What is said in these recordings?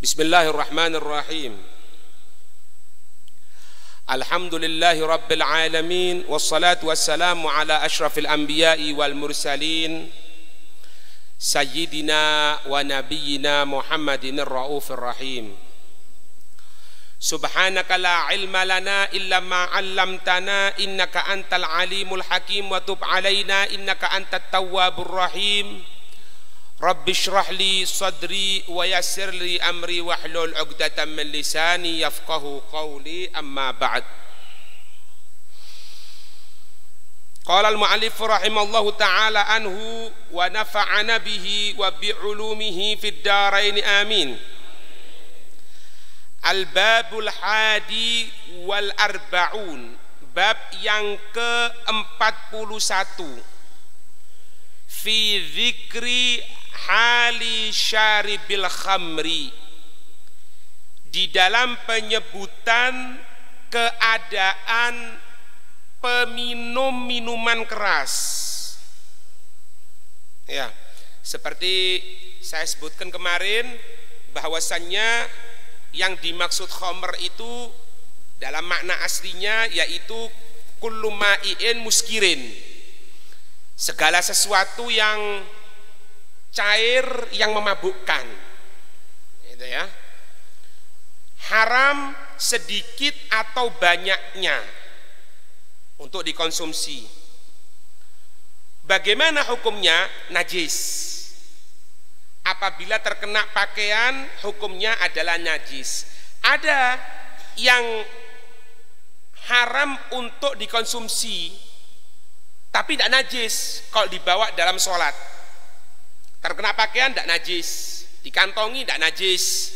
Bismillahirrahmanirrahim. Alhamdulillahi rabbil alamin, wassalatu wassalamu ala ashrafil anbiya'i wal mursalin, sayyidina wa nabiyyina Muhammadinir raufir rahim. Subhanaka la ilma lana illa ma 'allamtana innaka antal alimul hakim wa tub alaina innaka antat tawwabur rahim. Rabbi shrah li sadri wa yassir li amri wahlul 'uqdatam min lisani yafqahu qawli, amma ba'd. Qala al-mu'allif rahimallahu ta'ala anhu wa nafa'ana bihi wa bi'ulumihi fid dharain amin. Al-babul hadi wal arba'un, bab yang ke-41, fi dzikri hali syaribil khamri, di dalam penyebutan keadaan peminum minuman keras. Ya, seperti saya sebutkan kemarin bahwasannya yang dimaksud khamr itu dalam makna aslinya yaitu kullu ma'iin muskirin, segala sesuatu yang cair yang memabukkan, itu ya. Haram sedikit atau banyaknya untuk dikonsumsi. Bagaimana hukumnya? Najis. Apabila terkena pakaian, hukumnya adalah najis. Ada yang haram untuk dikonsumsi tapi tidak najis kalau dibawa dalam sholat. Terkena pakaian tidak najis, dikantongi tidak najis,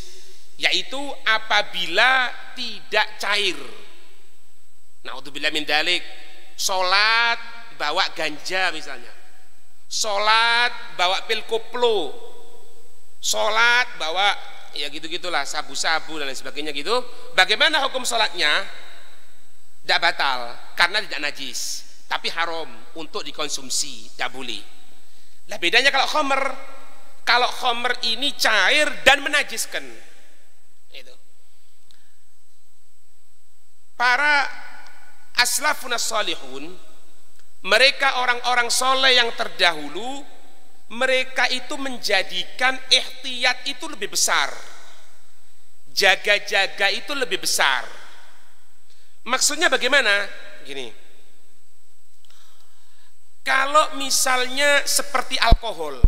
yaitu apabila tidak cair. Na'udzubillah min dzalik. Sholat bawa ganja misalnya, sholat bawa pil koplo, sholat bawa ya gitu-gitulah, sabu-sabu dan lain sebagainya gitu. Bagaimana hukum sholatnya? Tidak batal karena tidak najis, tapi haram untuk dikonsumsi, tidak boleh. Lah bedanya kalau khamr. Kalau khamr ini cair dan menajiskan. Itu. Para aslafun as-salihun, mereka orang-orang soleh yang terdahulu, mereka itu menjadikan ihtiyat itu lebih besar, jaga-jaga itu lebih besar. Maksudnya bagaimana? Gini, kalau misalnya seperti alkohol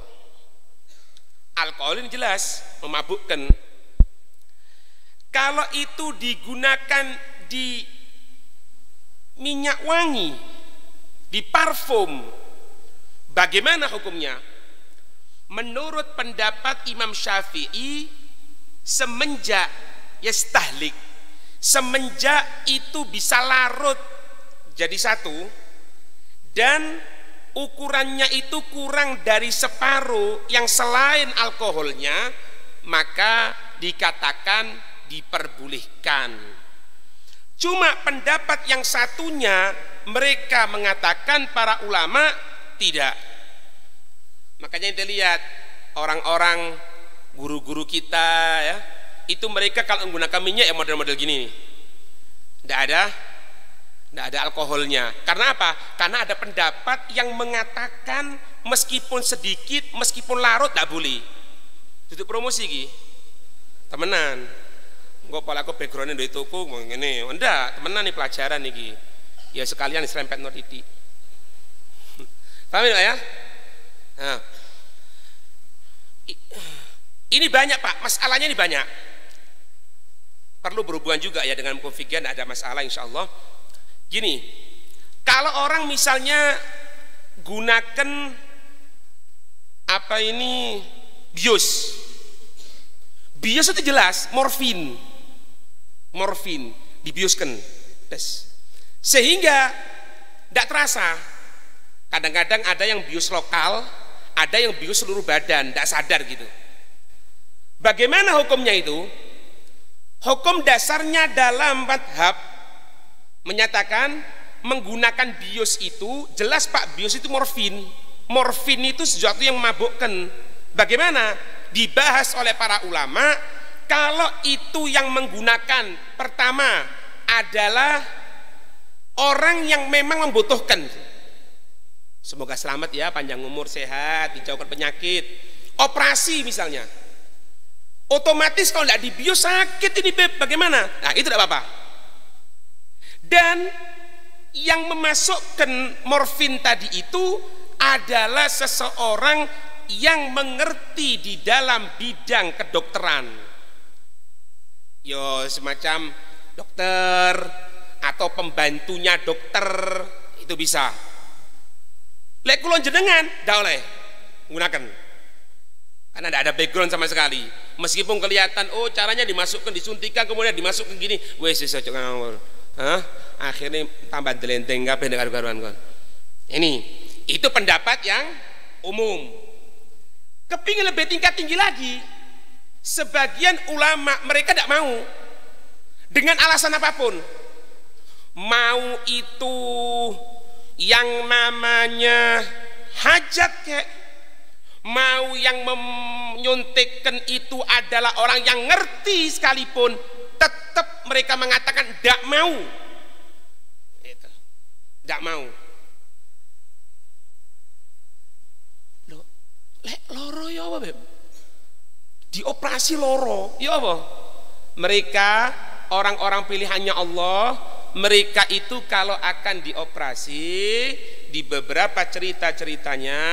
ini jelas memabukkan. Kalau itu digunakan di minyak wangi, di parfum, bagaimana hukumnya? Menurut pendapat Imam Syafi'i, semenjak yastahlik, semenjak itu bisa larut jadi satu dan ukurannya itu kurang dari separuh yang selain alkoholnya, maka dikatakan diperbolehkan. Cuma pendapat yang satunya mereka mengatakan para ulama tidak. Makanya kita lihat orang-orang guru-guru kita ya, itu mereka kalau menggunakan minyak ya model-model gini, tidak ada alkoholnya. Karena apa? Karena ada pendapat yang mengatakan meskipun sedikit, meskipun larut tidak boleh. Itu promosi ki, temenan. Gue pola aku backgroundnya dari toko mau ngene, enggak temenan nih pelajaran nih ki. Ya sekalian diserempet no titik. Paham ya? Nah, ini banyak pak, masalahnya ini banyak. Perlu berhubungan juga ya dengan hukum fikih, ada masalah insya Allah. Gini, kalau orang misalnya gunakan apa ini bios itu jelas morfin dibiuskan, sehingga tidak terasa. Kadang-kadang ada yang bius lokal, ada yang bius seluruh badan, tidak sadar gitu. Bagaimana hukumnya itu? Hukum dasarnya dalam madhab menyatakan menggunakan bios itu jelas pak, bios itu morfin itu sesuatu yang memabukkan. Bagaimana? Dibahas oleh para ulama, kalau itu yang menggunakan pertama adalah orang yang memang membutuhkan, semoga selamat ya, panjang umur, sehat, dijauhkan penyakit, operasi misalnya, otomatis kalau tidak dibius sakit ini beb, bagaimana? Nah itu tidak apa-apa. Dan yang memasukkan morfin tadi itu adalah seseorang yang mengerti di dalam bidang kedokteran, yo semacam dokter atau pembantunya dokter, itu bisa. Lek kulon jenengan dah oleh gunakan, karena tidak ada background sama sekali, meskipun kelihatan oh caranya dimasukkan, disuntikan kemudian dimasukkan gini, wes cocok ngawur, akhirnya tambah delenteng kabeh nek karuan kon. Ini itu pendapat yang umum. Kepingin lebih tingkat tinggi lagi, sebagian ulama mereka tidak mau dengan alasan apapun, mau itu yang namanya hajat kek, mau yang menyuntikkan itu adalah orang yang ngerti sekalipun, tetap mereka mengatakan tidak mau, tidak mau. Loro ya apa beb? Dioperasi loro ya apa? Mereka orang-orang pilihannya Allah, mereka itu kalau akan dioperasi, di beberapa cerita-ceritanya,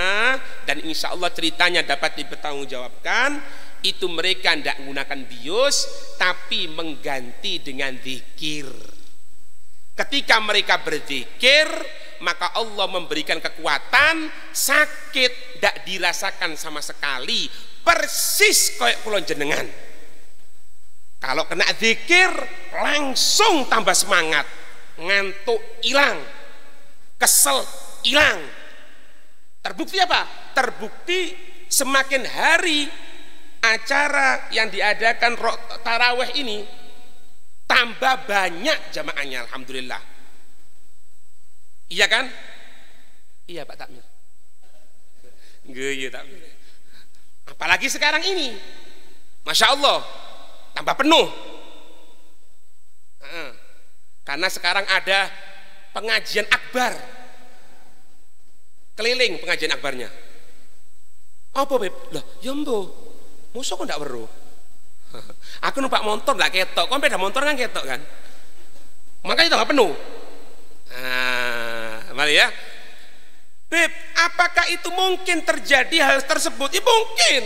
dan insya Allah ceritanya dapat dipertanggungjawabkan, itu mereka tidak menggunakan bius tapi mengganti dengan zikir. Ketika mereka berzikir, maka Allah memberikan kekuatan, sakit tidak dirasakan sama sekali, persis kayak kulon jenengan. Kalau kena zikir langsung tambah semangat, ngantuk hilang, kesel hilang. Terbukti apa? Terbukti semakin hari acara yang diadakan taraweh ini tambah banyak jamaahnya, alhamdulillah. Iya kan? Iya Pak Takmir. Iya Takmir. Apalagi sekarang ini, masya Allah, tambah penuh. Karena sekarang ada pengajian akbar, keliling pengajian akbarnya. Apa beb? Lah, ya mbo, musuh kok ndak weruh. Aku numpak motor ndak ketok, kok beda motor kan ketok kan. Makanya tambah penuh. Mari ya. Beb, apakah itu mungkin terjadi hal tersebut? Ya mungkin.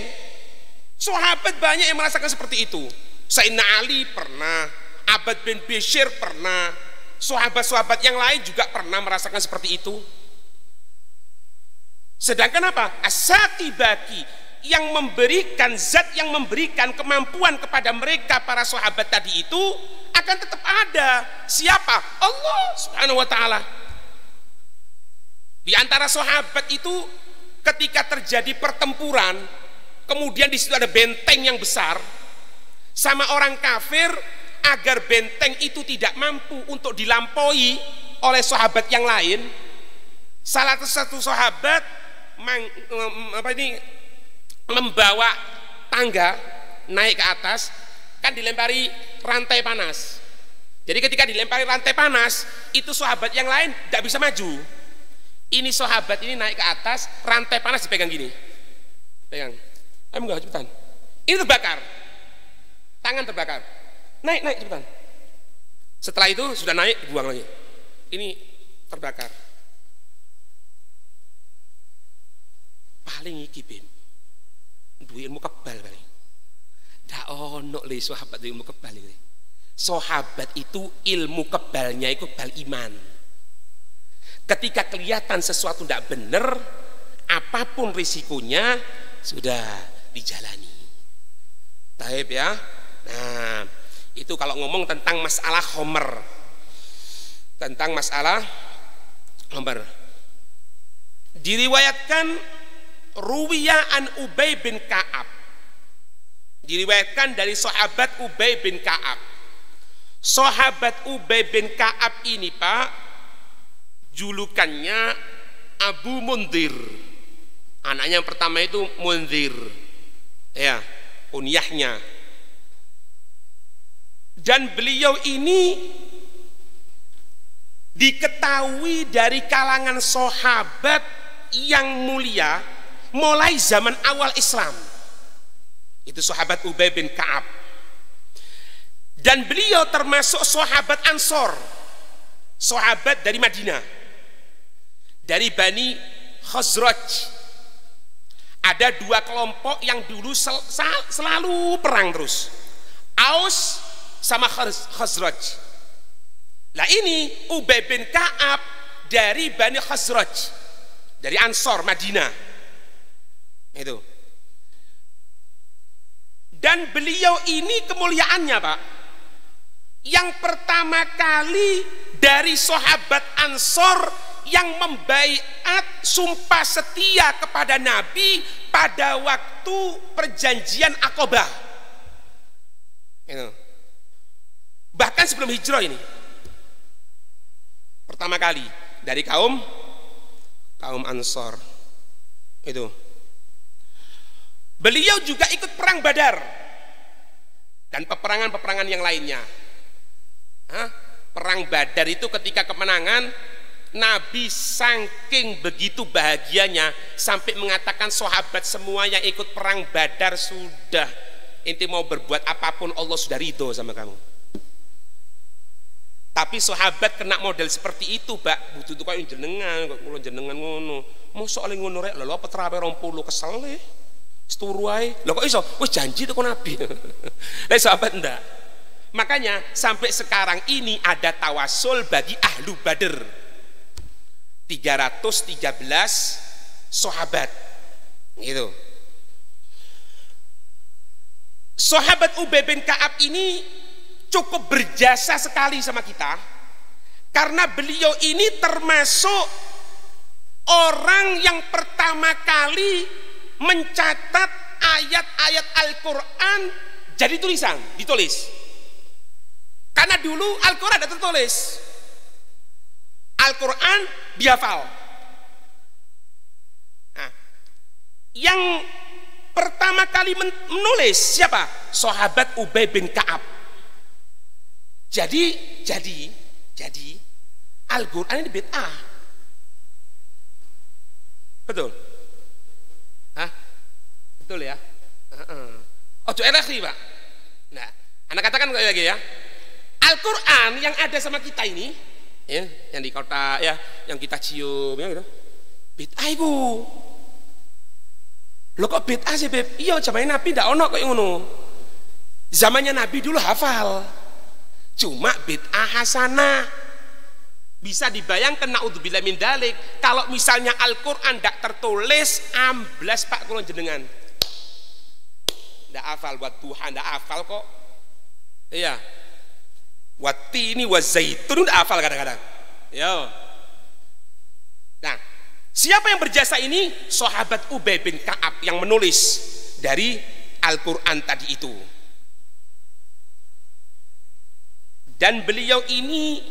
Sahabat banyak yang merasakan seperti itu. Sayyidina Ali pernah, Abbad bin Bishr pernah, sahabat-sahabat yang lain juga pernah merasakan seperti itu. Sedangkan apa? As-Satibaki yang memberikan zat, yang memberikan kemampuan kepada mereka para sahabat tadi itu akan tetap ada. Siapa? Allah Subhanahu wa taala. Di antara sahabat itu ketika terjadi pertempuran, kemudian di situ ada benteng yang besar sama orang kafir, agar benteng itu tidak mampu untuk dilampaui oleh sahabat yang lain, salah satu sahabat membawa tangga naik ke atas, kan dilempari rantai panas. Jadi ketika dilempari rantai panas, itu sahabat yang lain tidak bisa maju. Ini sahabat ini naik ke atas, rantai panas dipegang gini, pegang, ayo enggak cepetan, ini terbakar, tangan terbakar, naik cepetan. Setelah itu sudah naik, dibuang lagi, ini terbakar. Paling iki bim, duwe ilmu kebal paling. Dak ono le sahabat ilmu kebal iki. Sahabat itu ilmu kebalnya itu kebal iman. Ketika kelihatan sesuatu tidak benar, apapun risikonya sudah dijalani. Taib ya. Nah, itu kalau ngomong tentang masalah khomer, tentang masalah khomer. Diriwayatkan Ruwiya an Ubay bin Ka'ab, diriwayatkan dari sahabat Ubay bin Ka'ab. Sahabat Ubay bin Ka'ab ini Pak, julukannya Abu Mundir. Anaknya yang pertama itu Mundir, ya, kunyahnya. Dan beliau ini diketahui dari kalangan sahabat yang mulia mulai zaman awal Islam. Itu sahabat Ubay bin Ka'ab. Dan beliau termasuk sahabat Ansor, sahabat dari Madinah, dari Bani Khazraj. Ada dua kelompok yang dulu selalu perang terus, Aus sama Khazraj. Lah ini Ubay bin Ka'ab dari Bani Khazraj, dari Ansor Madinah itu. Dan beliau ini kemuliaannya, Pak, yang pertama kali dari sahabat Ansor yang membaiat sumpah setia kepada Nabi pada waktu perjanjian Aqabah itu. Bahkan sebelum hijrah ini pertama kali dari kaum Ansor itu. Beliau juga ikut perang Badar dan peperangan yang lainnya. Perang Badar itu ketika kemenangan, Nabi saking begitu bahagianya sampai mengatakan sahabat semua yang ikut perang Badar, sudah, inti mau berbuat apapun Allah sudah ridho sama kamu. Tapi sahabat kena model seperti itu, Pak, butuh kok jenengan, kok kula jenengan ngono. Mosok ale ngono rek, lho apa terawe 20 kesel le. Seturu ae. Lho kok iso? Wis janji to Nabi. Lah sahabat ndak. Makanya sampai sekarang ini ada tawasul bagi ahlu Badr. 313 sahabat. Gitu. Sahabat Ubay bin Ka'ab ini cukup berjasa sekali sama kita karena beliau ini termasuk orang yang pertama kali mencatat ayat-ayat Al-Quran jadi ditulis. Karena dulu Al-Quran tidak tertulis, Al-Quran dihafal. Nah, yang pertama kali menulis siapa? Sahabat Ubay bin Ka'ab. Jadi Al-Quran ini bid'ah. Betul? Betul ya? Ojo elek Pak. Nah, anak katakan lagi ya. Al-Quran yang ada sama kita ini, ya, yang di kota ya, yang kita cium ya gitu. Bid'ah iku. Lo kok bid'ah sih, Beb? Iya, zamannya Nabi ndak ono kok ngono. Zamannya Nabi dulu hafal. Cuma bid'ah hasanah. Bisa dibayangkan, naudzubillah min dalik, kalau misalnya Al-Quran tidak tertulis, amblas Pak kulon jenengan. Tidak hafal buat Tuhan, tidak hafal kok. Iya. Watini wa zaitun tidak hafal kadang-kadang. Yo. Nah, siapa yang berjasa ini? Sahabat Ubay bin Ka'ab yang menulis dari Al-Quran tadi itu. Dan beliau ini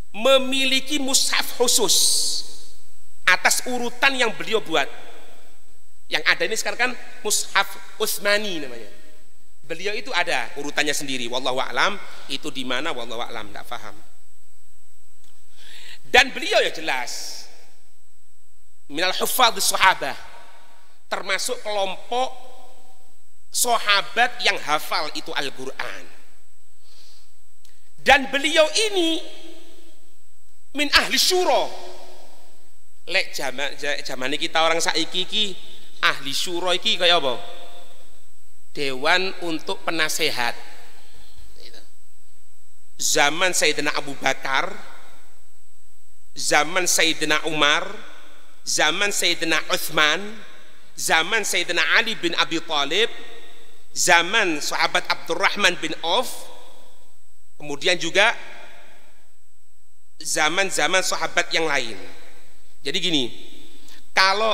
memiliki mushaf khusus atas urutan yang beliau buat. Yang ada ini sekarang kan mushaf Utsmani namanya. Beliau itu ada urutannya sendiri. Wallahu a'lam, itu di mana wallahu a'lam, enggak paham. Dan beliau ya jelas minal huffadz sahabah, termasuk kelompok sahabat yang hafal itu Al-Qur'an. Dan beliau ini min ahli syuro. Lek zaman kita orang saiki iki ahli syuro iki kaya apa? Dewan untuk penasehat. Zaman Sayyidina Abu Bakar, zaman Sayyidina Umar, zaman Sayyidina Uthman, zaman Sayyidina Ali bin Abi Thalib, zaman sahabat Abdurrahman bin Auf, kemudian juga zaman-zaman sahabat yang lain. Jadi gini, kalau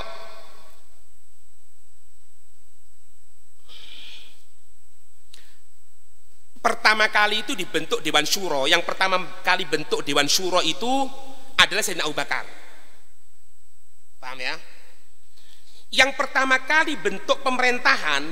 pertama kali itu dibentuk Dewan Syuro, yang pertama kali bentuk Dewan Syuro itu adalah Sayyidina Abu Bakar. Paham ya? Yang pertama kali bentuk pemerintahan,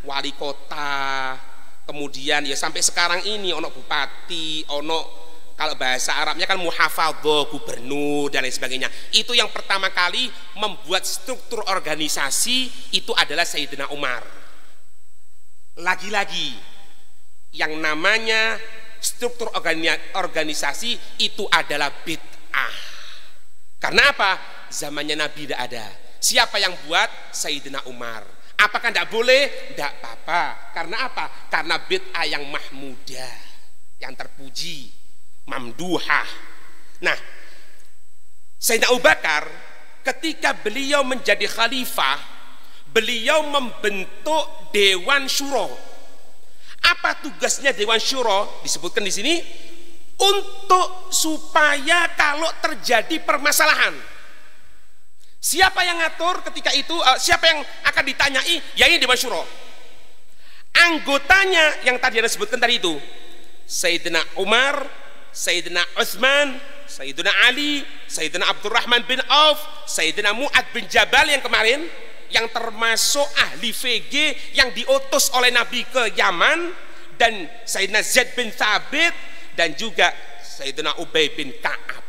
wali kota, kemudian ya sampai sekarang ini ono bupati, ono kalau bahasa Arabnya kan muhafadhah, gubernur dan lain sebagainya. Itu yang pertama kali membuat struktur organisasi itu adalah Sayyidina Umar. Lagi-lagi yang namanya struktur organisasi itu adalah bid'ah. Karena apa? Zamannya Nabi tidak ada. Siapa yang buat? Sayyidina Umar. Apakah tidak boleh? Tidak apa-apa. Karena apa? Karena bid'ah yang mahmudah, yang terpuji, mamduhah. Nah, Sayyidina Abu Bakar ketika beliau menjadi khalifah, beliau membentuk Dewan Syuro. Apa tugasnya Dewan Syuro? Disebutkan di sini untuk supaya kalau terjadi permasalahan, siapa yang ngatur ketika itu? Siapa yang akan ditanyai? Ya ini Dewan Syuro. Anggotanya yang tadi Anda sebutkan tadi itu Sayyidina Umar, Sayyidina Utsman, Sayyidina Ali, Sayyidina Abdurrahman bin Auf, Sayyidina Mu'ad bin Jabal yang kemarin, yang termasuk ahli VG yang diutus oleh Nabi ke Yaman, dan Sayyidina Zaid bin Thabit, dan juga Sayyidina Ubay bin Ka'ab.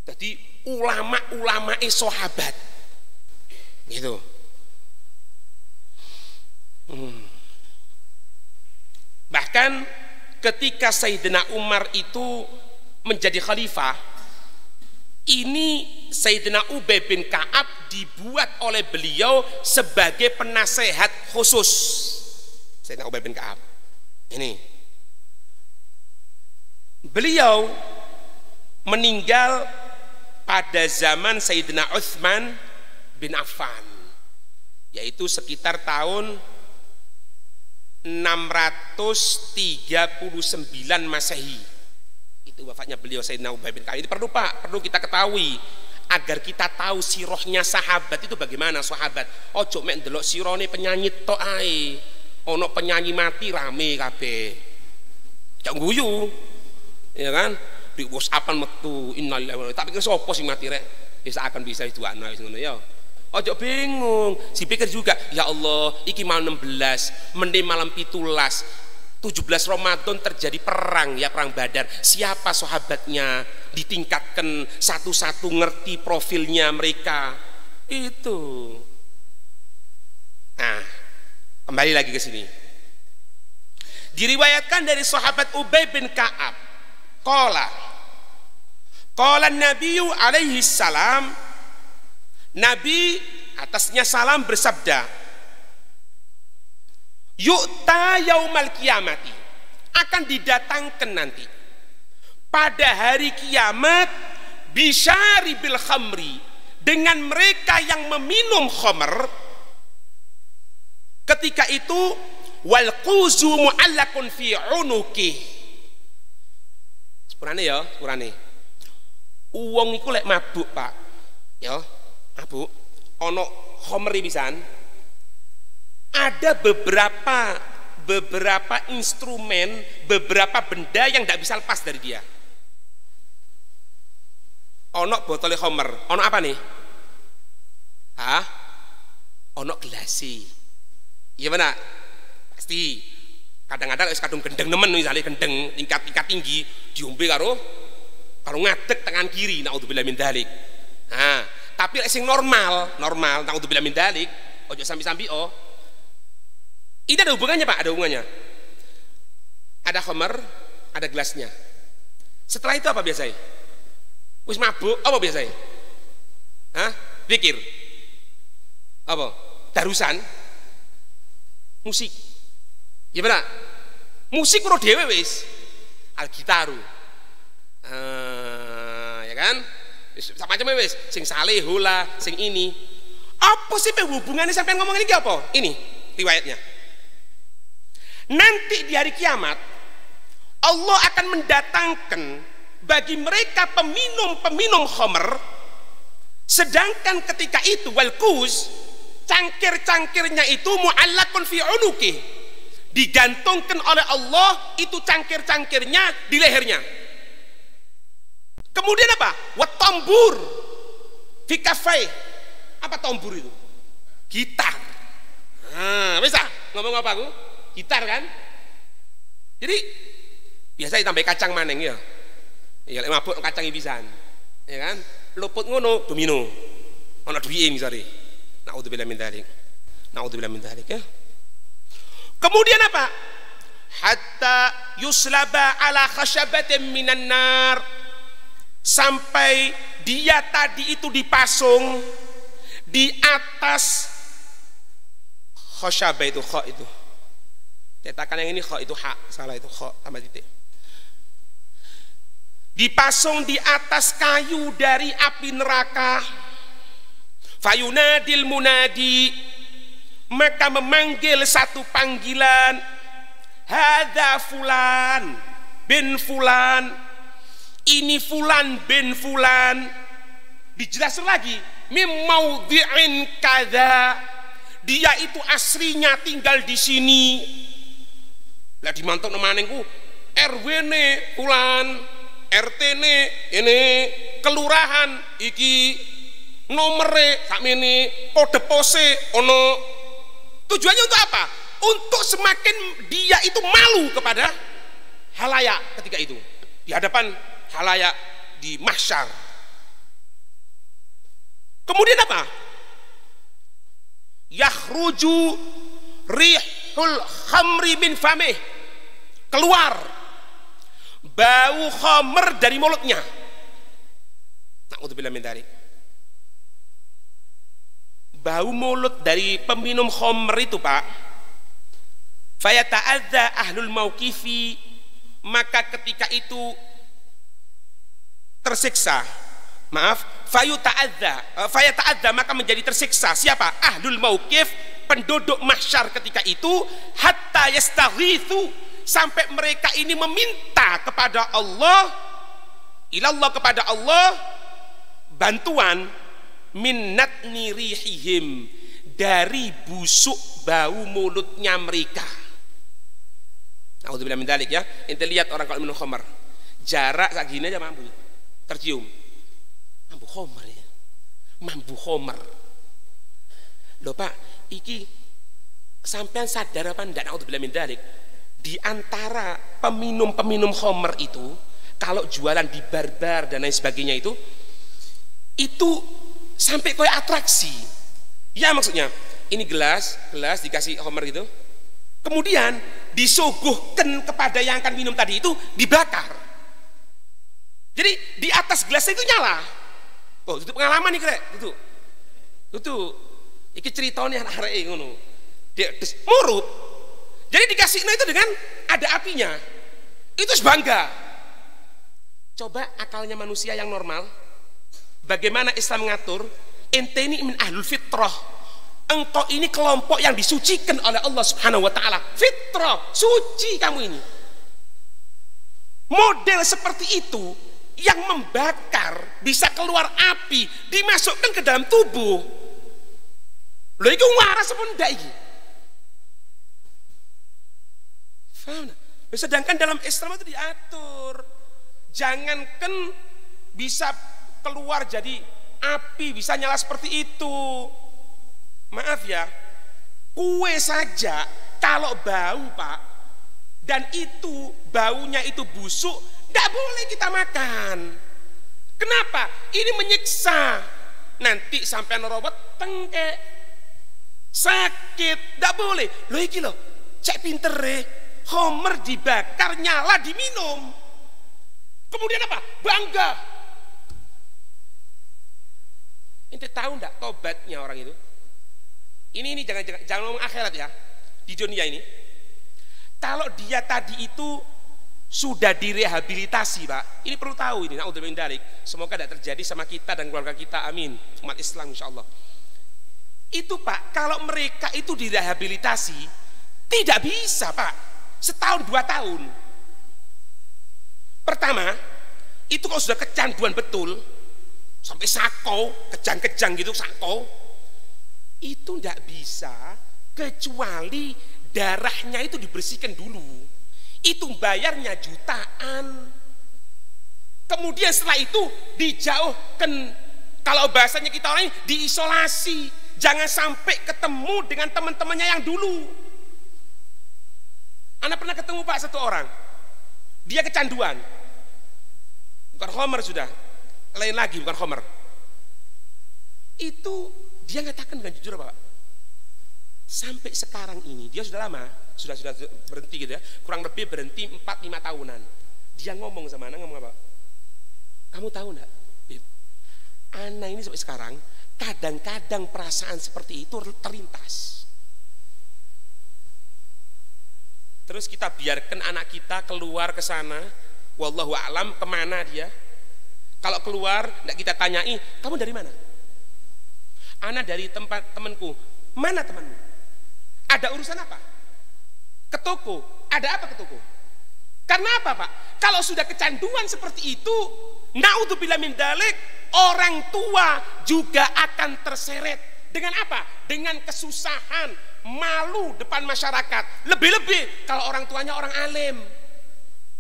Jadi ulama-ulama sahabat gitu. Bahkan ketika Sayyidina Umar itu menjadi khalifah, ini Sayyidina Ubay bin Ka'ab dibuat oleh beliau sebagai penasehat khusus. Sayyidina Ubay bin Ka'ab ini, beliau meninggal pada zaman Sayyidina Utsman bin Affan, yaitu sekitar tahun 639 Masehi. Itu wafatnya beliau Sayyidina Ubay bin Ka'ab. Ini perlu Pak, perlu kita ketahui agar kita tahu sirohnya sahabat itu bagaimana. Sahabat ojo mek ndelok sirone penyanyi tok ae. Ono penyanyi mati rame kabeh. Jak guyu. Ya kan? Di WhatsAppan metu innalillahi. Tapi kira sapa sing mati rek? Ya akan bisa itu ana wis ngono ya. Ojo bingung, si pikir juga, ya Allah, iki malam 16, mending malam 17 Ramadan terjadi perang, ya perang Badar. Siapa sahabatnya? Ditingkatkan satu-satu, ngerti profilnya mereka. Itu. Nah, kembali lagi ke sini. Diriwayatkan dari sahabat Ubay bin Ka'ab, qala Nabi alaihi salam, Nabi atasnya salam bersabda, yu'ta yaumal kiamati, akan didatangkan nanti pada hari kiamat bisyari bil khamri, dengan mereka yang meminum khamr. Ketika itu wal quzu mu'allakun fi unuki. Sepurane ya, sepurane. Uwong iku lek mabuk, Pak. Ya. Mabuk, ono khomri pisan, ada beberapa instrumen, beberapa benda yang tidak bisa lepas dari dia. Ono botol khomer, ono apa nih? Ono gelasi. Iya mana? Pasti. Kadang-kadang kadung gendeng nemen, misalnya gendeng tingkat tinggi, diombe karo ngadeg tangan kiri, naudzubillah min dzalik. Nah, tapi sing normal, naudzubillah min dzalik, ojo sambi-sambi oh. Ini ada hubungannya Pak, ada hubungannya. Ada khamr, ada gelasnya. Setelah itu apa biasanya? Wis mabuk, apa biasanya? Pikir. Apa? Darusan. Musik. Ya benar. Musik ora dhewe wis. Al-gitaru. Ya kan? Sama macam wis, sing salehula, sing ini. Apa sih hubungannya sampai ngomong ini apa? Ini riwayatnya. Nanti di hari kiamat Allah akan mendatangkan bagi mereka peminum khamr, sedangkan ketika itu wal quz, cangkir-cangkirnya itu mu'allakun fi unuki, digantungkan oleh Allah itu cangkir-cangkirnya di lehernya. Kemudian apa? Wat tambur fi kafai. Apa tambur itu? Gitar. Bisa ngomong apa aku? gitar kan. Jadi biasa ditambah kacang maneng ya. Ya lek mabuk kacang pisan. Ya kan? Luput ngono domino. Ana duwike misale. Naudzubillah min dzalik. Naudzubillah min dzalik ya. Kemudian apa? Hatta yuslaba ala khasyabatin minan nar. Sampai dia tadi itu dipasung di atas khasyabah itu kha itu. Cetakan yang ini kha itu ha, salah itu kha tambah titik. Dipasung di atas kayu dari api neraka. Fayunadil munadi, maka memanggil satu panggilan, hadza fulan bin fulan, ini fulan bin fulan. Dijelaskan lagi, mim maudhi'in kadza, dia itu aslinya tinggal di sini. Lah dimantuk nemanengku RW ne fulan, RT ne ini kelurahan iki nomere sakmene kode pose ono. Tujuannya untuk apa? Untuk semakin dia itu malu kepada halayak ketika itu di hadapan halayak di mahsyar. Kemudian apa? Yakhruju rihul khamri min famih, keluar bau khamr dari mulutnya. Na'udzubillah min dzalik. Bau mulut dari peminum khamr itu, Pak, fayata'adza ahlul mauqifi, maka ketika itu tersiksa, maaf, fayata'adza maka menjadi tersiksa siapa? Ahlul mauqif, penduduk mahsyar ketika itu, hatta yastaghitsu, sampai mereka ini meminta kepada Allah, ilallah, kepada Allah, bantuan minnatni rihihim, dari busuk bau mulutnya mereka. Naudzubillah min dzalik ya. Ente lihat orang kalau minum khamr, jarak segini aja mampu tercium. Mampu khamr ya. Mampu khamr. Loh Pak, iki sampean sadar apa ndak? Naudzubillah min dzalik. Di antara peminum-peminum khamr itu, kalau jualan di bar-bar dan lain sebagainya itu sampai kayak atraksi. Ya maksudnya, ini gelas dikasih khamr gitu. Kemudian disuguhkan kepada yang akan minum tadi itu, dibakar. Jadi di atas gelasnya itu nyala. Oh, itu pengalaman nih krek, itu. Iki ceritanya arek ngono. Dia murup. Jadi dikasihnya itu dengan ada apinya. Itu bangga. Coba akalnya manusia yang normal. Bagaimana Islam mengatur? Ente ini min ahlul fitrah. Engkau ini kelompok yang disucikan oleh Allah Subhanahu wa taala. Fitrah, suci kamu ini. Model seperti itu yang membakar, bisa keluar api, dimasukkan ke dalam tubuh. Lho iku waras apa ndak iki? Faham? Sedangkan dalam Islam itu diatur. Jangankan bisa keluar jadi api, bisa nyala seperti itu. Maaf ya, kue saja kalau bau Pak, dan itu baunya itu busuk, tidak boleh kita makan. Kenapa? Ini menyiksa. Nanti sampai nerobot tengke sakit, tidak boleh. Loh iki loh, cek pinter khamr dibakar, nyala, diminum. Kemudian apa? Bangga. Ente tahu enggak tobatnya orang itu? Ini jangan ngomong akhirat ya. Di dunia ini, kalau dia tadi itu sudah direhabilitasi, Pak. Ini perlu tahu ini. Naudzubillah min dzalik. Semoga tidak terjadi sama kita dan keluarga kita. Amin. Umat Islam insyaallah. Itu Pak, kalau mereka itu direhabilitasi, tidak bisa Pak. Setahun 2 tahun. Pertama, itu kalau sudah kecanduan betul, sampai sako, kejang-kejang gitu, sako, itu tidak bisa kecuali darahnya itu dibersihkan dulu. Itu bayarnya jutaan. Kemudian setelah itu dijauhkan, kalau bahasanya kita orang ini diisolasi, jangan sampai ketemu dengan teman-temannya yang dulu. Anak pernah ketemu Pak satu orang, dia kecanduan, bukan homer sudah, lain lagi bukan homer. Itu dia ngatakan dengan jujur Pak, sampai sekarang ini dia sudah lama, sudah berhenti gitu ya, kurang lebih berhenti 4-5 tahunan. Dia ngomong sama anak, ngomong apa? Kamu tahu enggak, Beb, anak ini sampai sekarang kadang-kadang perasaan seperti itu terlintas. Terus kita biarkan anak kita keluar ke sana, wallahu a'lam kemana dia. Kalau keluar, tidak kita tanyai, kamu dari mana? Anak dari tempat temanku. Mana temanmu? Ada urusan apa? Ke toko. Ada apa ke toko? Karena apa Pak? Kalau sudah kecanduan seperti itu, naudzubillah min dzalik, orang tua juga akan terseret. Dengan apa? Dengan kesusahan, malu depan masyarakat. Lebih-lebih kalau orang tuanya orang alim,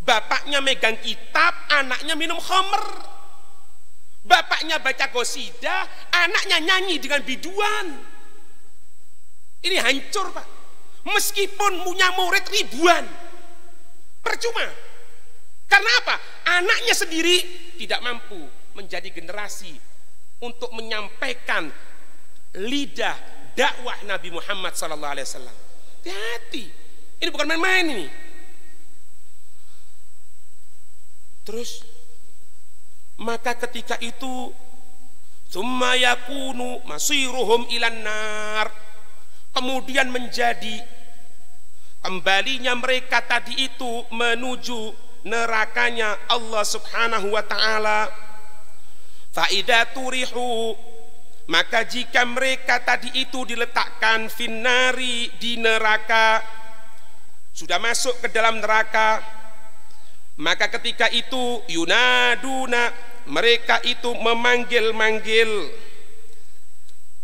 bapaknya megang kitab, anaknya minum khamr. Bapaknya baca qasidah, anaknya nyanyi dengan biduan. Ini hancur Pak. Meskipun punya murid ribuan, percuma. Karena apa? Anaknya sendiri tidak mampu menjadi generasi untuk menyampaikan lidah dakwah Nabi Muhammad SAW. Hati-hati, ini bukan main-main ini. Terus maka ketika itu summa yakunu masiruhum ilan nar, kemudian menjadi kembalinya mereka tadi itu menuju nerakanya Allah Subhanahu wa taala. Fa idza turihu, maka jika mereka tadi itu diletakkan finnari, di neraka, sudah masuk ke dalam neraka, maka ketika itu yunaduna, mereka itu memanggil-manggil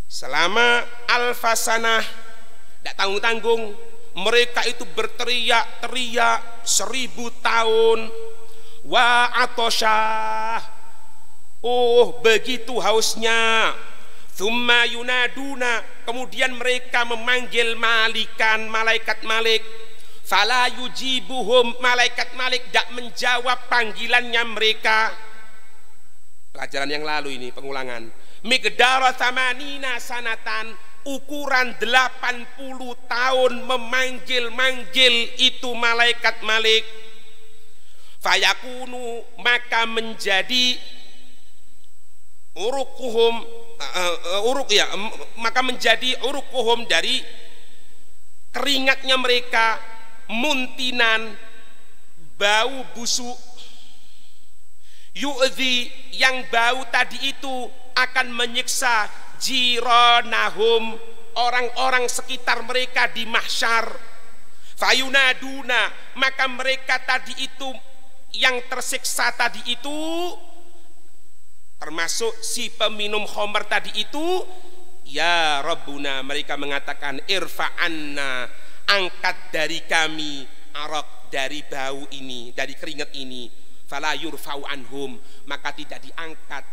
selama alfasanah, tidak tanggung-tanggung. Mereka itu berteriak-teriak 1000 tahun. Wa atosyah, oh begitu hausnya. Thumma yunaduna, kemudian mereka memanggil malikan, malaikat malik. Fala yujibuhum, malaikat malik tidak menjawab panggilannya mereka. Pelajaran yang lalu ini pengulangan. Miqdara tsamanina sanatan, ukuran 80 tahun memanggil-manggil itu malaikat malik. Fayakunu, maka menjadi urukuhum, maka menjadi urukuhum dari keringatnya mereka, muntinan, bau busuk. Yu'dhi, yang bau tadi itu akan menyiksa jiranahum, orang-orang sekitar mereka di mahsyar. Fayunaduna, maka mereka tadi itu yang tersiksa tadi itu, termasuk si peminum khamr tadi itu, ya Rabbuna, mereka mengatakan irfa'anna, angkat dari kami arak, dari bau ini, dari keringat ini. Fala yurfa'u anhum, maka tidak diangkat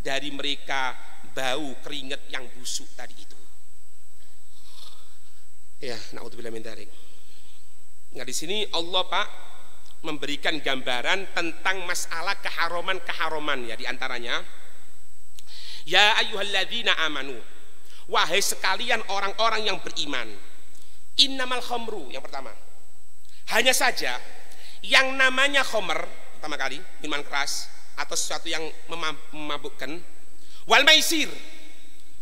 dari mereka bau keringat yang busuk tadi itu. Ya, naudzubillah min dzalik. Nah, di sini Allah Pak memberikan gambaran tentang masalah keharuman ya, di antaranya ya ayyuhalladzina amanu, wahai sekalian orang-orang yang beriman, innamal khamru, yang pertama, hanya saja yang namanya khamr, pertama kali minuman keras atau sesuatu yang memabukkan, wal maisir,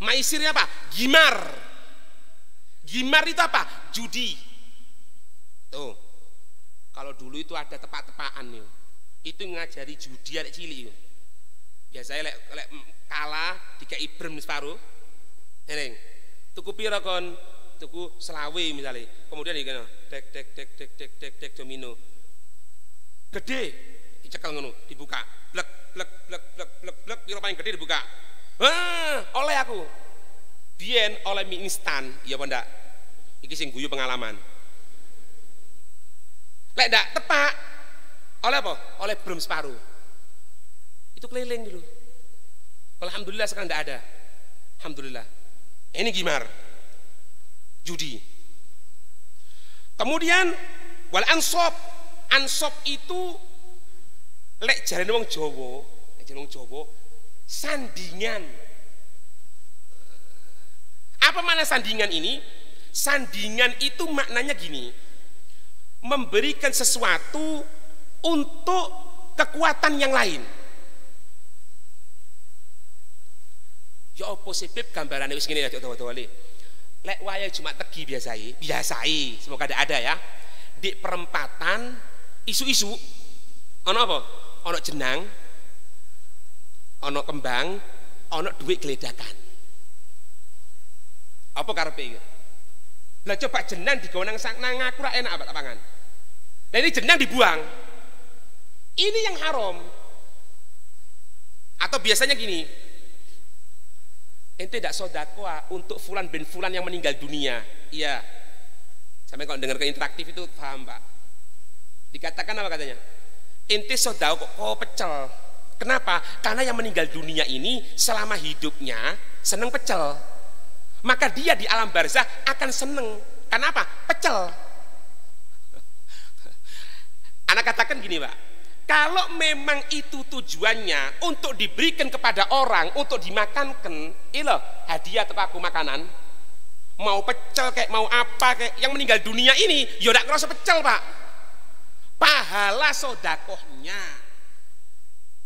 maisirnya apa? Gimar. Gimar itu apa? Judi. Tuh, kalau dulu itu ada tepak-tepakan itu ngajari judi ada cilik. Biasanya lek kalah dikai brem separuh, neng tuku pira kon, tuku selawe misalnya, kemudian iki tek tek tek tek tek tek tek domino gede dicekel ngono, dibuka blek blek blek blek blek blek, pira paling gede dibuka, oleh aku biyen oleh mie instan, iya apa ndak? Iki sing guyu pengalaman. Lek ndak tepak oleh apa? Oleh brem separuh. Itu keliling dulu. Alhamdulillah sekarang ndak ada. Alhamdulillah. Ini gimar, judi. Kemudian Wal ansop, ansop itu lek jarene wong Jawa, sandingan. Apa makna sandingan ini? Sandingan itu maknanya gini, memberikan sesuatu untuk kekuatan yang lain. Ya apa sih Beb gambarannya wis ngene ya dawa-dawale. Lek wayah Jumat Tegi biasai, semoga ada ya. Di perempatan isu-isu ono apa? Ono jenang, ono kembang, ono duit geledakan. Apa karepe iki? Lah coba jenang digawe nang ngaku ra enak apa tak pangan. Lah ini jenang dibuang. Ini yang haram. Atau biasanya gini, ente tidak sedekah untuk fulan bin fulan yang meninggal dunia. Iya. Sampai kalau dengar ke interaktif itu paham Pak. Dikatakan apa katanya? Ente sedekah kok pecel. Kenapa? Karena yang meninggal dunia ini selama hidupnya seneng pecel. Maka dia di alam barzah akan seneng. Kenapa? Pecel. Anak katakan gini Pak, kalau memang itu tujuannya untuk diberikan kepada orang, untuk dimakankan, ilah hadiah atau aku makanan, mau pecel kayak mau apa kayak yang meninggal dunia ini, ya udah ngerasa pecel Pak. Pahala sodakohnya.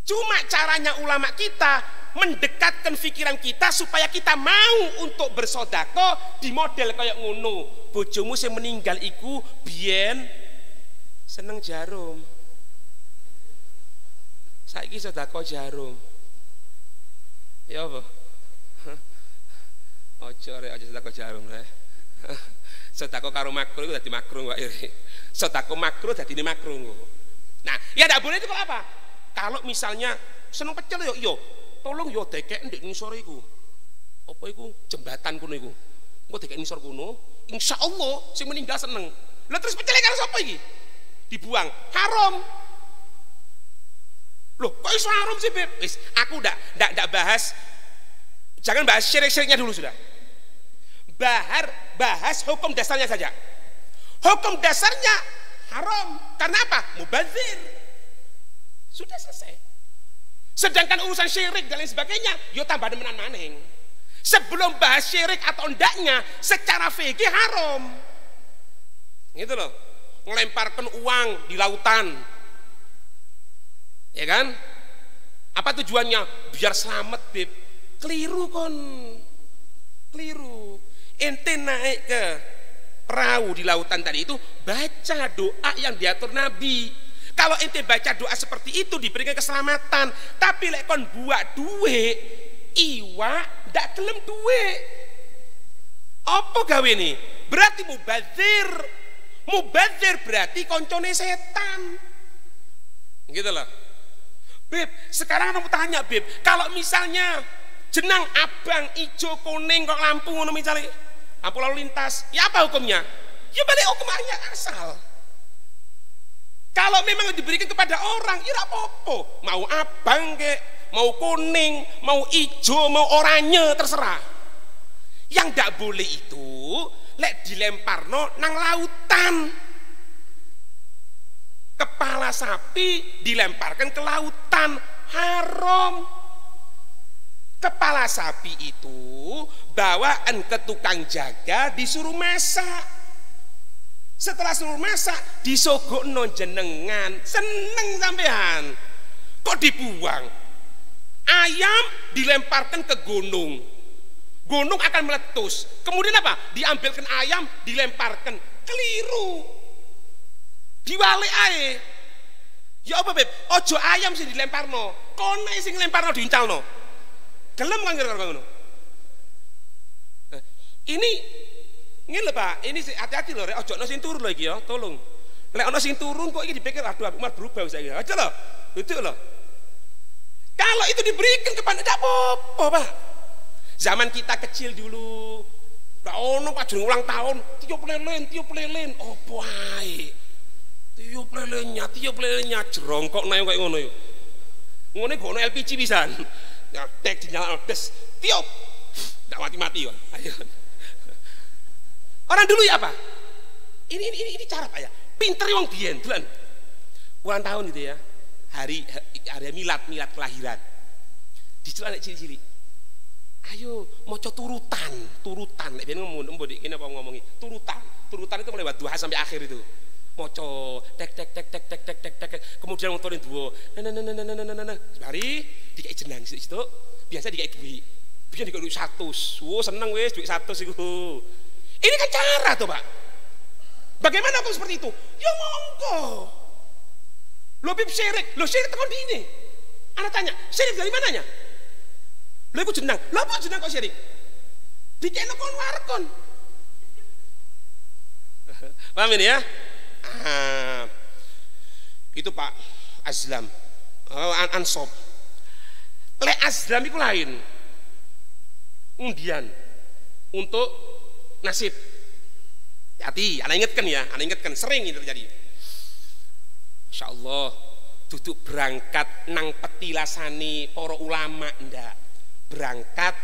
Cuma caranya ulama kita mendekatkan pikiran kita supaya kita mau untuk bersodako di model kayak ngono. Bojomu yang meninggal iku biyen seneng jarum. Saiki sedekah jarum. Ya apa? Ojo rek, aja sedekah jarum rek. Sedekah karo makruh iku dadi makruh wae. Sedekah makruh dadi makruh. Nah, ya ndak boleh itu kalau apa? Kalau misalnya seneng pecel yo tolong yo dekek ndek ngisor iku. Apa iku jembatan kuno iku. Engko dekek ngisor kuno, insyaallah sing meninggal seneng. Lah terus pecel karo sapa iki? Dibuang. Haram. Loh, kok iso haram sih, Beb? Wis, aku ndak bahas. Jangan bahas syirik-syiriknya dulu sudah. Bahas hukum dasarnya saja. Hukum dasarnya haram. Karena apa? Mubazir. Sudah selesai. Sedangkan urusan syirik dan lain sebagainya, yo tambah demenan maning. Sebelum bahas syirik atau ndaknya, secara fikih haram. Gitu loh. Melemparkan uang di lautan. Ya kan? Apa tujuannya? Biar selamat, Beb. Keliru kon. Keliru. Ente naik ke perahu di lautan tadi itu, baca doa yang diatur Nabi. Kalau ente baca doa seperti itu diberikan keselamatan. Tapi lek kon buat duit, iwa ndak kelem duit. Apa gawe nih? Berarti mubazir. Mubazir berarti koncone setan. Gitu loh. Beb, sekarang aku tanya Beb, kalau misalnya jenang abang, ijo, kuning kok lampu ngono misalnya, lampu lalu lintas, ya apa hukumnya? Ya balik hukumnya asal. Kalau memang diberikan kepada orang, ya apa-apa. Mau abang kek, mau kuning, mau ijo, mau oranye, terserah. Yang tidak boleh itu lek dilemparno nang lautan. Kepala sapi dilemparkan ke lautan, haram. Kepala sapi itu bawaan ke tukang jaga, disuruh masak. Setelah suruh masak disogokno jenengan, seneng sampean. Kok dibuang? Ayam dilemparkan ke gunung, gunung akan meletus. Kemudian apa? Diambilkan ayam, dilemparkan. Keliru. Diwale ae. Ya apa Beb? Ojo ayam sing dilemparno, kone sing lemparno diuncalno. Gelem kan kira-kira ngono. Ini ngene lho Pak, ini hati-hati lho rek, ojo ono sing turu lho iki ya, tolong. Lek ono sing turun kok iki dipikir aduh aku mau berubah saiki. Aja lho. Itu lho. Kalau itu diberikan kepada ndak apa-apa, Pak. Zaman kita kecil dulu, gak ono Pak jeneng ulang tahun, tiup lilin, opo ae. Tiup lelennya jerongkok naik kayak ngono yuk. Ngono gono LPG pisan. Ya tek dinyalakan des, tiup. Enggak mati-mati kan. Ayo. Orang dulu ya apa? Ini cara Pak ya. Pinter wong biyen, bulan. Ulang tahun gitu ya. Hari milad kelahiran. Diceluk anak cilik-cilik. Ayo maca turutan. Nek ben ngomong mbok iki napa ngomongi? Turutan itu mulai wadduha sampai akhir itu. Maca tek. Kemudian motorin duo. Mari dikai jenang situ. Biasa dikai duit. Biyen dikai duit 100. Oh, seneng wis duit 100 iku. Ini kan cara tuh, Pak. Bagaimana kok seperti itu? Ya monggo. Lo bib syirik, lo syirik tekan di ini. Anak tanya, syirik dari mananya? Lo ikut jenang, lo apa jenang kok syirik? Dikene kon warkon. Paham ini ya? Itu Pak Azlam, Ansob. Le Azlam itu lain. Undian untuk nasib. Hati, anak ingatkan, sering ini terjadi. Insya Allah, duduk berangkat nang petilasani para ulama ndak berangkat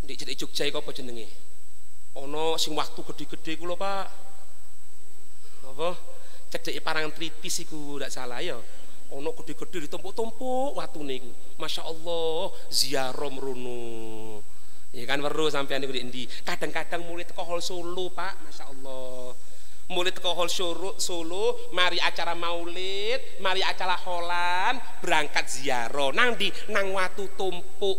di Jogja iku apa jenenge? Ono sing waktu gede-gede iku lho Pak. Apa? Cedeke Parangtritis iku ndak salah ya. Ono gede-gede ditumpuk-tumpuk watune iku. Masya Allah, ziarah mrono. Ya kan weruh sampean niku ndi. Kadang-kadang mulai teko hol Solo, Pak. Masya Allah. Mulai teko hol Solo, mari acara maulid, mari acara holan, berangkat ziarah. Nang di nang watu tumpuk.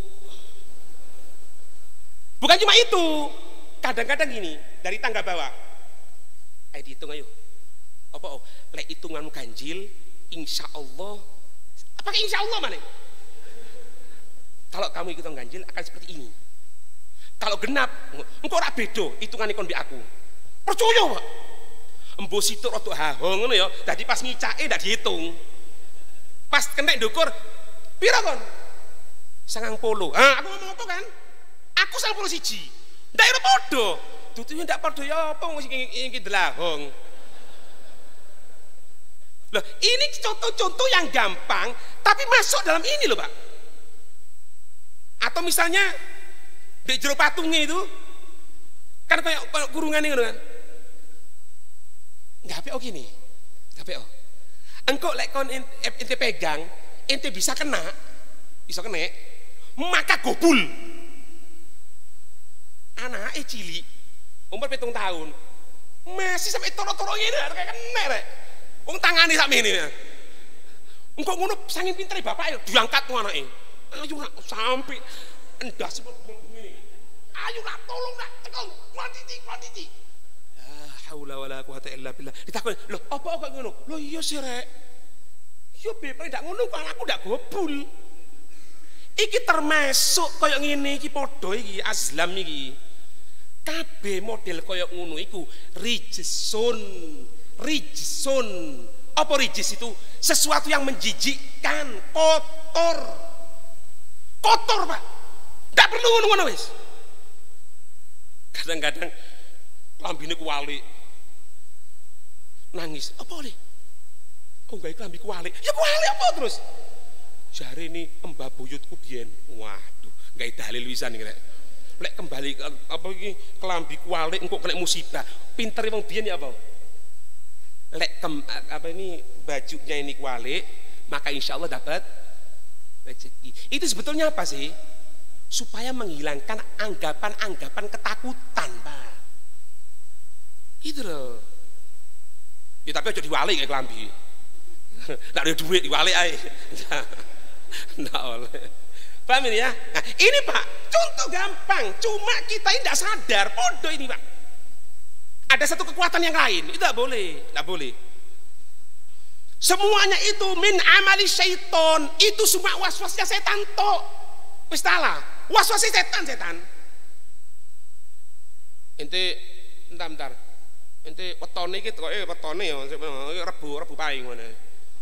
Bukan cuma itu. Kadang-kadang gini, dari tangga bawah. Ayo dihitung ayo. Apa lek hitunganmu ganjil, insya Allah. Pakai insya Allah mana? Kalau kamu hitung ganjil akan seperti ini. Kalau genap, engkau ora bedo hitungan ikon bi aku. Percaya, Pak. Embo situk rodok hahong ngono ya. Dadi pas ngicake ndak dihitung. Pas kena ndukur, pira kon? 90. Aku ngomong apa kan? Aku 91. Ndak ira padha. Dudunya ndak padha ya apa wong iki delahong. Loh, ini contoh-contoh yang gampang tapi masuk dalam ini loh, Pak. Atau misalnya di jero patungnya itu kan kayak kurungan ini kan nggak apa gini nggak apa engkau lek kon ente pegang ente bisa kena maka gobul anak cilik umur 7 tahun masih sampai toro-toro ini kayak kena rek tangannya sampai ini engkau ngono sangin pinter bapak ya diangkat tuh anaknya ayo sampai endah seperti ini. Ayo nak tolong nak tekan kuantiti. Haula wala quwata illa billah. Ditakon, "Loh, apa kok ngono?" "Loh iya sih rek." Yo bepe ndak ngono kok aku ndak gobul. Iki termasuk kaya ngene iki padha iki Azlam iki. Kabeh model kaya ngono iku rijsun. Apa rijis itu? Sesuatu yang menjijikkan, kotor, Pak. Ndak perlu ngono wis. Kadang-kadang klambine kuwalik. Nangis. Apa le? Kok gawe klambi kuwalik? Ya kuwalik apa terus? Jare ini Mbah buyutku biyen. Waduh, gawe dalil wisan iki rek. Lek kembali apa iki klambi kuwalik engko kena musibah. Pinter wong biyen ya apa? Lek apa ini bajunya ini kuwalik, maka insya Allah dapat rezeki. Itu sebetulnya apa sih? Supaya menghilangkan anggapan-anggapan ketakutan, Pak. Itu loh. Ya tapi aja diwalik kayak kelambi. Nggak ada duit diwalik aja. Nggak oleh. Paham ini ya? Nah, ini Pak, contoh gampang. Cuma kita ini tidak sadar. Podo ini Pak. Ada satu kekuatan yang lain. Itu tidak boleh. Semuanya itu min amali syaiton. Itu semua was-wasnya setan tok. Wis salah. Was-wasnya setan. Ente bentar. Ente wetone iki kok wetone ya Rebu Pahing ngene.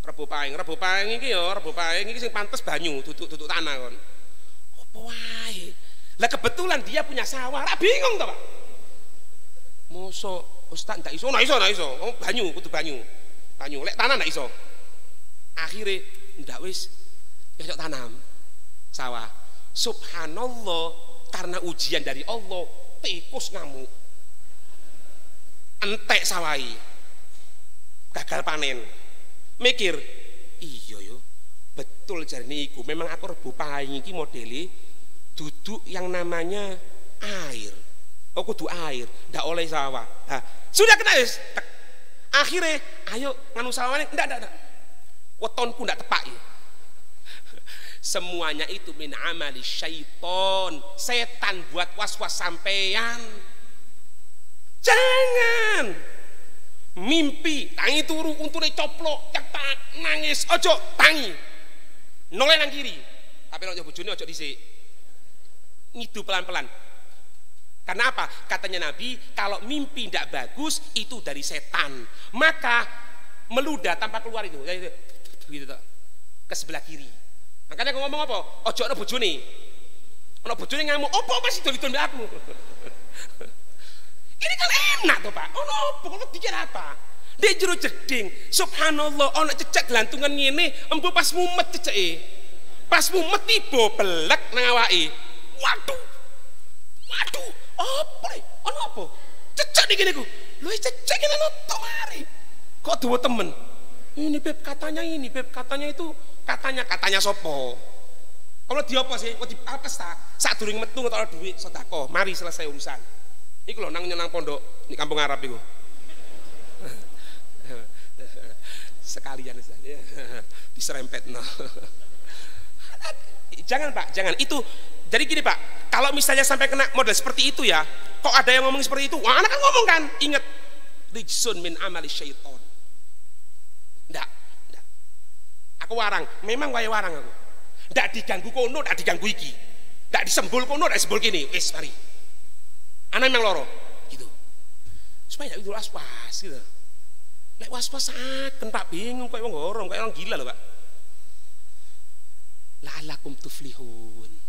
Rebu Pahing iki ya, Rebu Pahing iki sing pantes banyu, duduk tanah kon. Apa wae. Lah kebetulan dia punya sawah. Ra bingung to, Pak. Mosok Ustaz ndak iso, iso. Oh, banyu, kudu banyu. Lek tanah ndak iso. Akhire ndak wis ya tanam sawah. Subhanallah, karena ujian dari Allah, tikus ngamuk. Entek sawai. gagal panen. Mikir, iya yo, betul jarine iku. Memang aku rebu paing iki modele duduk yang namanya air. Oh kudu air, ndak oleh sawah. Nah, sudah kena wis. Akhirnya, ayo nganu sawahane, ndak. Wetonku ndak tepak ya. Semuanya itu min amali syaiton. Setan buat was-was sampean. Jangan mimpi tangi turu untune coplok cetak nangis ojo tangi noleh nang kiri tapi nek bojone ojo dhisik ngidu pelan-pelan. Karena apa? Katanya Nabi, kalau mimpi tidak bagus itu dari setan, maka meludah tanpa keluar itu gitu ke sebelah kiri. Makanya aku ngomong apa? Ojo ana bojone. Ana bojone ngamuk, opo masih dol-dol aku. Ini kan enak toh Pak. Ono opo kok dikira apa? Dek jero jeding. Subhanallah, ono cecek gelantungan ngene, embo pas mumet ceceke. Pas mumet tiba belek nang awake. Waduh. Apa nih? Ono apa? Cecek iki niku. Lho cecek iki nutuk mari. Kok duwe temen? Ini beb katanya itu katanya sopo? Kalau dia apa sih? Kok dipapes ta? Sak durung metu ngetokno dhuwit sedekah. Mari selesai urusan. Iku lho nang pondok di kampung Arab iku. Sekalian ya. Diserempetno. Jangan Pak, jangan. Itu jadi gini Pak, kalau misalnya sampai kena model seperti itu ya, kok ada yang ngomong seperti itu? Wah, anak kan ngomong kan, ingat rijsun min amali syaiton. Ndak. Aku warang, memang wae warang aku. Ndak diganggu kono, ndak diganggu iki. Ndak disembul kono, ndak disembul kene. Wis mari. Anak memang loro gitu. Supaya ndak itu was-was gitu. Lek was-was akan tak bingung kayak wong gorong, kayak orang gila loh Pak. La'allakum tuflihun.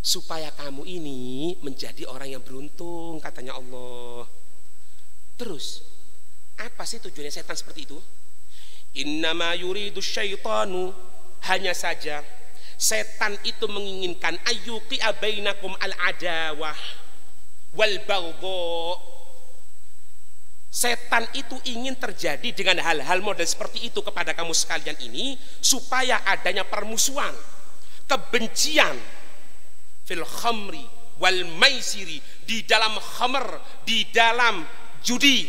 Supaya kamu ini menjadi orang yang beruntung katanya Allah. Terus apa sih tujuannya setan seperti itu? Innama yuridu syaitanu, hanya saja setan itu menginginkan ayyuqi bainakum al-adawah wal baghdha. Setan itu ingin terjadi dengan hal-hal model seperti itu kepada kamu sekalian ini, supaya adanya permusuhan, kebencian fil khamri wal maisiri, di dalam khamr, di dalam judi,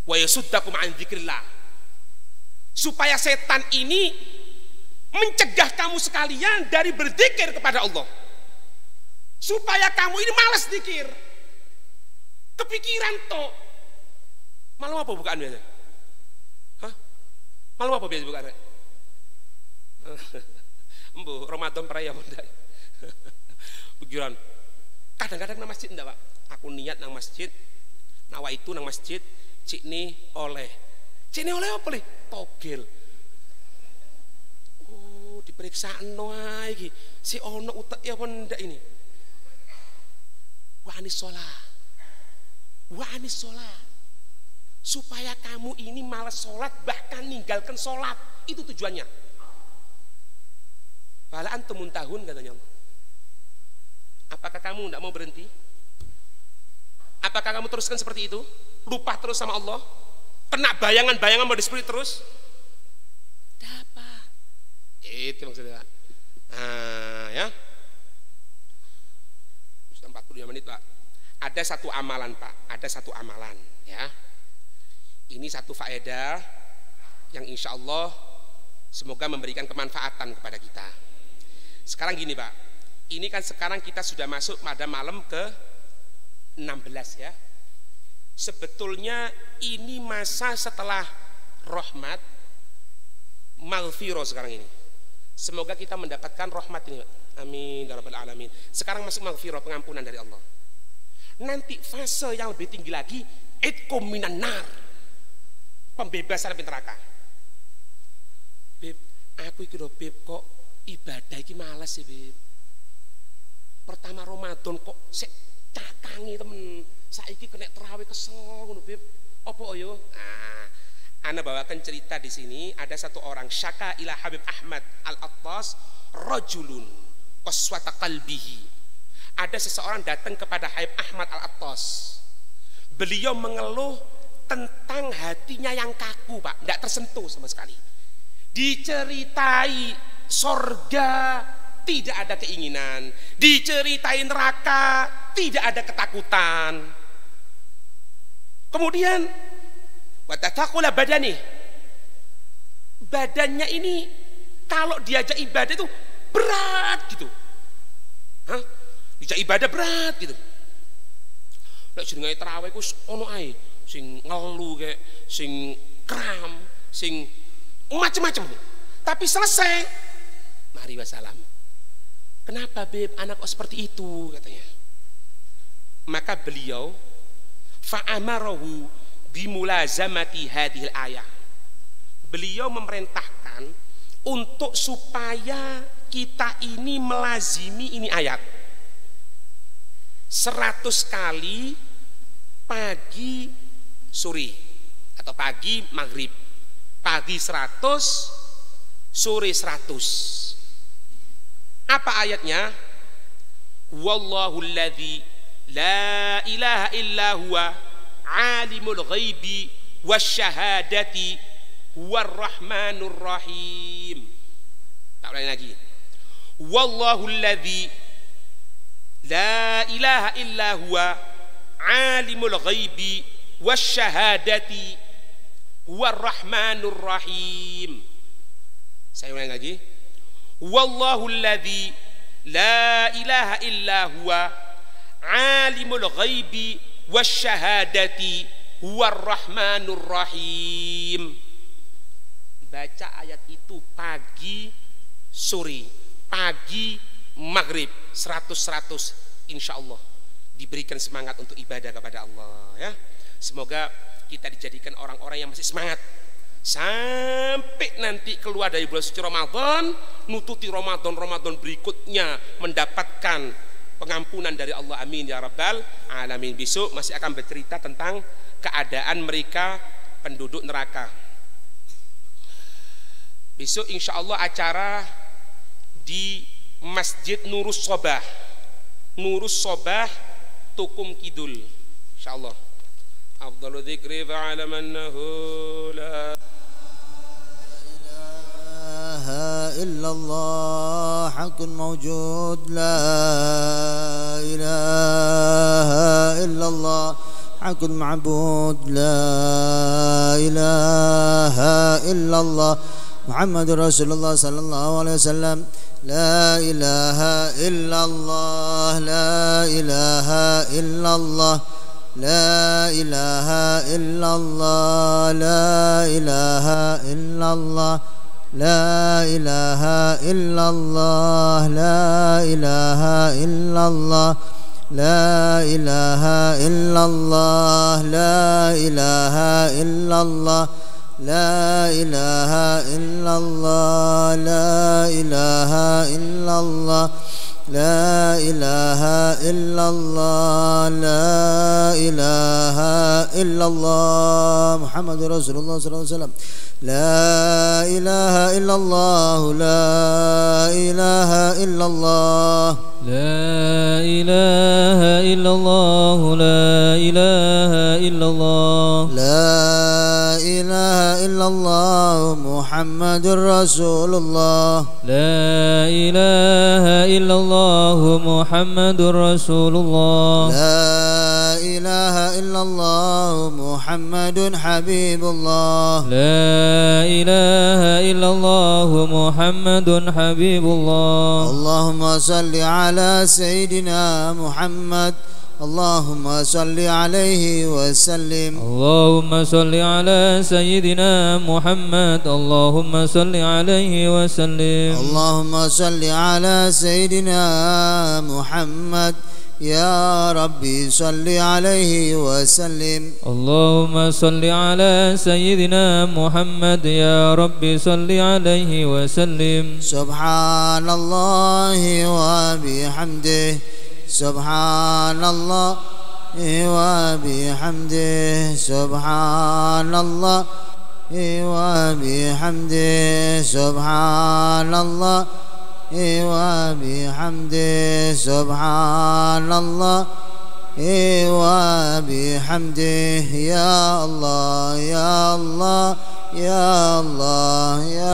wa yasuddakum an dzikrillah, supaya setan ini mencegah kamu sekalian dari berzikir kepada Allah, supaya kamu ini malas zikir, kepikiran toh. Malam apa bukaan biasa? Hah? Malam apa biasa bukaan? Embu Ramadan peraya bunda. Pikiran. Kadang-kadang nang masjid ndak Pak? Aku niat nang masjid, nawa itu nang masjid, cik ni oleh. Cik ni oleh apa nih? Togel. Oh, diperiksa no iki. Si ono utek ya apa ndak ini? Wa anis sholat. Supaya kamu ini malas sholat, bahkan ninggalkan sholat. Itu tujuannya. Fala antum muntahun katanya Allah. Apakah kamu tidak mau berhenti? Apakah kamu teruskan seperti itu? Lupa terus sama Allah? Kena bayangan-bayangan mau seperti terus? Dapat. Itu maksudnya. Nah, ya. Sudah 45 menit Pak. Ada satu amalan Pak. Ada satu amalan ya. Ini satu faedah yang insya Allah semoga memberikan kemanfaatan kepada kita. Sekarang gini Pak, ini kan sekarang kita sudah masuk pada malam ke 16 ya. Sebetulnya ini masa setelah rahmat, maghfirah sekarang ini. Semoga kita mendapatkan rahmat ini Pak. Amin ya rabbal alamin. Sekarang masuk maghfirah, pengampunan dari Allah. Nanti fase yang lebih tinggi lagi, itqum minan nar, pembebasan dari neraka. Beb, aku iki lho Beb, kok ibadah iki males sih Beb. Pertama Ramadan kok sik cakangi temen. Saiki kena terawih kesel ngono Beb. Apa yo? Nah, ana bawakan cerita di sini, ada satu orang syaka ila Habib Ahmad Al-Attas rajulun qaswata qalbihi. Ada seseorang datang kepada Habib Ahmad Al-Attas. Beliau mengeluh tentang hatinya yang kaku, Pak, tidak tersentuh sama sekali. Diceritai sorga, tidak ada keinginan. Diceritai neraka, tidak ada ketakutan. Kemudian watataqula badani, badannya ini kalau diajak ibadah itu berat gitu. Diajak ibadah berat gitu. Lek jenenge tarawih ku ono ae sing ngelu kayak sing kram, sing macam-macam. Tapi selesai mari wassalam. Kenapa Beb anak kok seperti itu katanya. Maka beliau fa'amarahu bimulazamati hadhil ayah. Beliau memerintahkan untuk supaya kita ini melazimi ini ayat 100 kali pagi sore atau pagi maghrib. Pagi 100, sore 100. Apa ayatnya? Wallahu alladzi la ilaha illa huwa alimul ghaibi wasyahadati warrahmanur rahim. Tak ulangi lagi. Wallahu alladzi la ilaha illa huwa alimul ghaibi wasyahadati warrahmanur rahim. Saya ulangi lagi. Wallahu alladzi la ilaha illa huwa alimul ghaibi wasyahadati warrahmanur rahim. Baca ayat itu pagi sore, pagi maghrib 100 insyaallah diberikan semangat untuk ibadah kepada Allah ya. Semoga kita dijadikan orang-orang yang masih semangat sampai nanti keluar dari bulan suci Ramadan, nututi Ramadan berikutnya mendapatkan pengampunan dari Allah. Amin ya rabbal alamin. Besok masih akan bercerita tentang keadaan mereka penduduk neraka. Besok insya Allah acara di Masjid Nurus Sobah, Tukum Kidul, insya Allah. Afdalu dzikri fa'alam annahu la ilaha illallah haqqun mawjud, la ilaha illallah haqqun ma'bud, la ilaha illallah Muhammadur Rasulullah sallallahu alaihi wasallam. La ilaha illallah, la ilaha illallah, la ilaha illallah, la ilaha illallah, la ilaha illallah, la ilaha illallah, la ilaha illallah, la ilaha illallah, la ilaha illallah, la ilaha illallah, la ilaha illallah, la ilaha illallah Muhammadur Rasulullah sallallahu alaihi wasallam. La ilaha illallah, la ilaha illallah, la ilaha illallah, la ilaha illallah, la ilaha illallah Muhammadur Rasulullah, la ilaha illallah Muhammadur Rasulullah, la ilaha illallah Muhammadun Habibullah, la ilaha illallah Muhammadun Habibullah. Allahumma salli ala Sayyidina Muhammad, Allahumma salli alaihi wa sallim. Allahumma salli ala Sayyidina Muhammad, Allahumma salli alaihi wa sallim. Allahumma salli ala Sayyidina Muhammad, Ya Rabbi salli alaihi wa sallim. Allahumma salli ala Sayyidina Muhammad, Ya Rabbi salli alaihi wa sallim. Subhanallahi wa bihamdih, Subhanallahi wa bihamdih, Subhanallahi wa bihamdih, Subhanallah wa bihamdi, subhanallah وبحمده يا الله يا الله يا الله يا